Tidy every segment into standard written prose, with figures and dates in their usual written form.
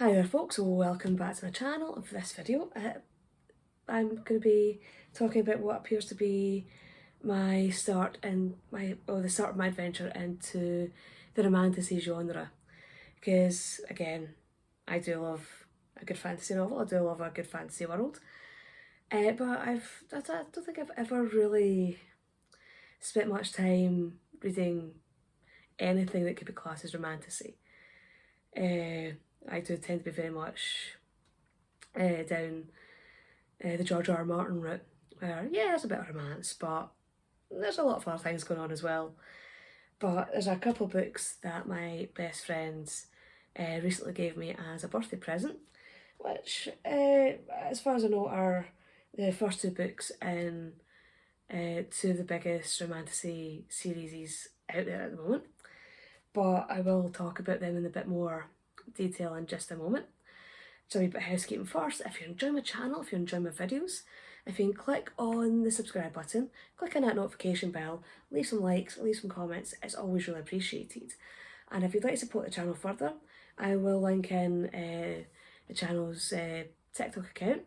Hi there folks, welcome back to my channel, and for this video I'm going to be talking about what appears to be my start in the start of my adventure into the romantasy genre, because again I do love a good fantasy novel, I do love a good fantasy world, but I don't think I've ever really spent much time reading anything that could be classed as romantasy. I do tend to be very much down the George R. Martin route, where yeah, there's a bit of romance, but there's a lot of other things going on as well. But there's a couple of books that my best friends recently gave me as a birthday present, which, as far as I know, are the first two books in two of the biggest romantasy series out there at the moment. But I will talk about them in a bit more detail in just a moment. So a wee bit of housekeeping first. If you're enjoying my channel, if you're enjoying my videos, if you can click on the subscribe button, click on that notification bell, leave some likes, leave some comments, it's always really appreciated. And if you'd like to support the channel further, I will link in the channel's TikTok account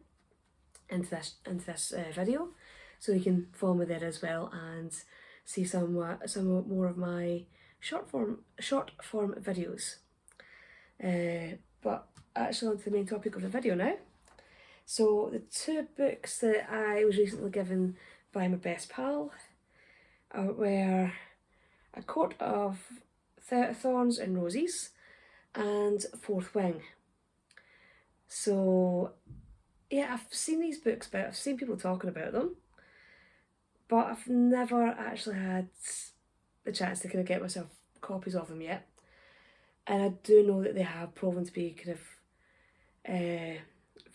into this video, so you can follow me there as well and see some more of my short form videos. But actually on to the main topic of the video now. So the two books that I was recently given by my best pal were A Court of Thorns and Roses and Fourth Wing. So yeah, I've seen these books, but I've seen people talking about them, but I've never actually had the chance to kind of get myself copies of them yet. And I do know that they have proven to be kind of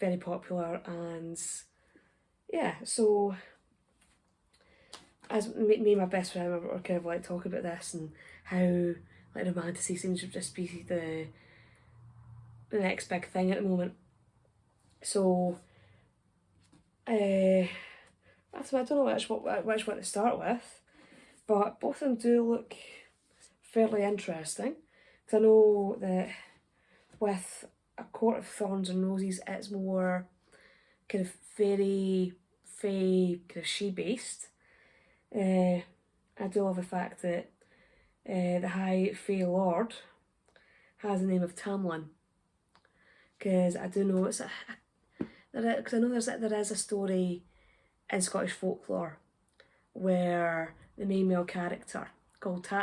very popular, and yeah, so as me and my best friend were kind of like talking about this and how like romantasy seems to just be the next big thing at the moment. So I don't know which one to start with, but both of them do look fairly interesting. Because I know that with A Court of Thorns and Roses, it's more kind of fairy, fae, kind of she-based. I do love the fact that the High Fae Lord has the name of Tamlin, because I do know it's because I know there is a story in Scottish folklore where the main male character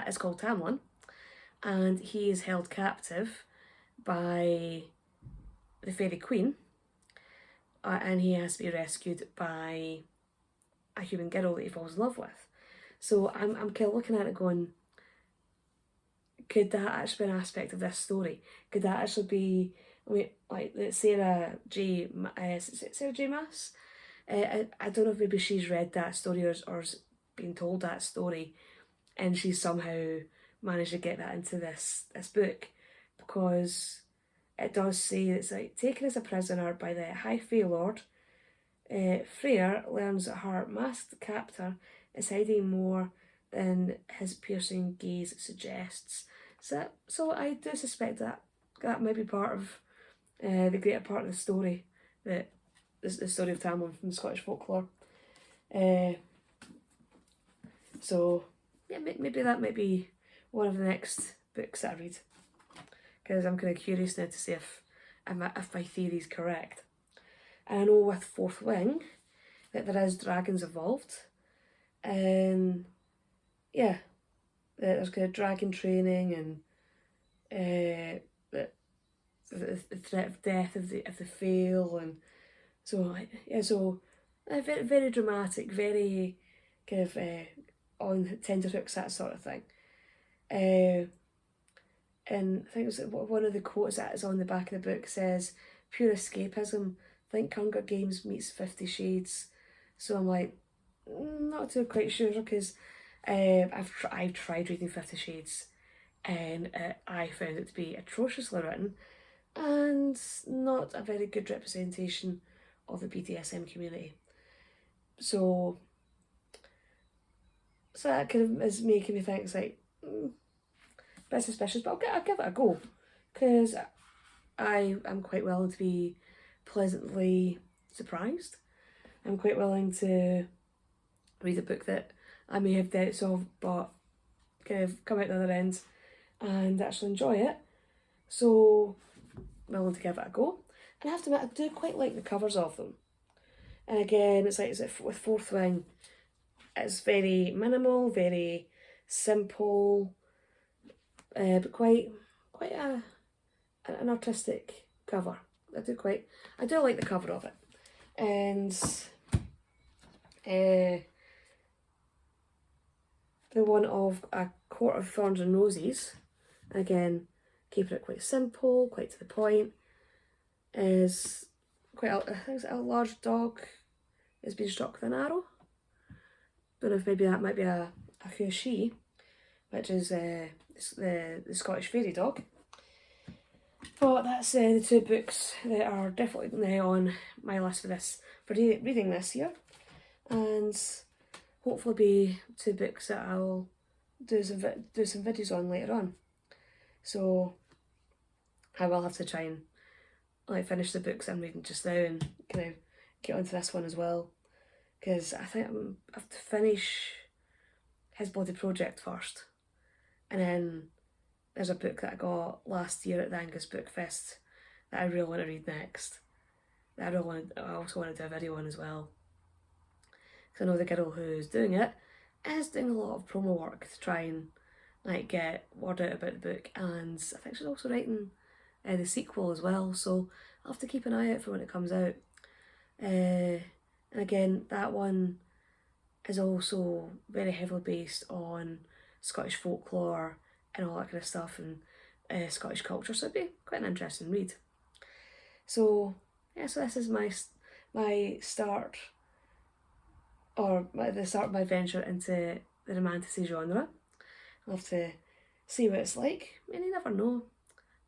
is called Tamlin, and he is held captive by the fairy queen, and he has to be rescued by a human girl that he falls in love with. So I'm kind of looking at it going, could that actually be an aspect of this story? Could that actually be, I mean, like Sarah J. Maas? I don't know if maybe she's read that story or's been told that story, and she's somehow managed to get that into this book, because it does say it's like taken as a prisoner by the High Fae Lord. Freya learns that her masked captor is hiding more than his piercing gaze suggests. So I do suspect that might be part of the greater part of the story, that the story of Tamlin from Scottish folklore. So yeah, maybe that might be one of the next books that I read, because I'm kind of curious now to see if my theory is correct. And I know with Fourth Wing that there is dragons involved, and yeah, there's kind of dragon training, and the threat of death if they fail, and so yeah, so very, very dramatic, very kind of on tenterhooks, that sort of thing. And I think it was one of the quotes that is on the back of the book says, "Pure escapism. Think Hunger Games meets 50 Shades." So I'm like, not too quite sure, because I've tried reading 50 Shades, and I found it to be atrociously written and not a very good representation of the BDSM community. So that kind of is making me think it's like, bit suspicious, but I'll give it a go, because I am quite willing to be pleasantly surprised. I'm quite willing to read a book that I may have doubts of, but kind of come out the other end and actually enjoy it. So, willing to give it a go. And I have to admit, I do quite like the covers of them. And again, it's like with Fourth Wing, it's very minimal, very simple, but quite an artistic cover. I do like the cover of it. And the one of A Court of Thorns and Roses, again, keeping it quite simple, quite to the point, is I think it's a large dog has been struck with an arrow. Don't know if maybe that might be a who she, which is the Scottish fairy dog. But that's the two books that are definitely on my list for reading this year, and hopefully be two books that I'll do some videos on later on. So I will have to try and finish the books I'm reading just now and kind of get onto this one as well, because I think I have to finish His Bloody Project first, and then there's a book that I got last year at the Angus Book Fest that I really want to read next. I also want to do a video on as well, because I know the girl who's doing it is doing a lot of promo work to try and get word out about the book, and I think she's also writing the sequel as well, so I'll have to keep an eye out for when it comes out. And again, that one is also very heavily based on Scottish folklore and all that kind of stuff, and Scottish culture, so it'd be quite an interesting read. So yeah, so this is my start, or the start of my venture into the romantasy genre. I'll have to see what it's like, and you never know.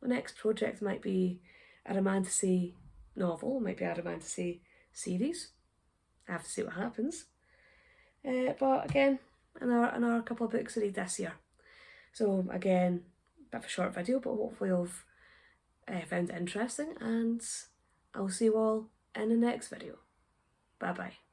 My next project might be a romantasy novel, might be a romantasy series. I have to see what happens. But again, another couple of books to read this year. So again, a bit of a short video, but hopefully you've found it interesting, and I'll see you all in the next video. Bye bye.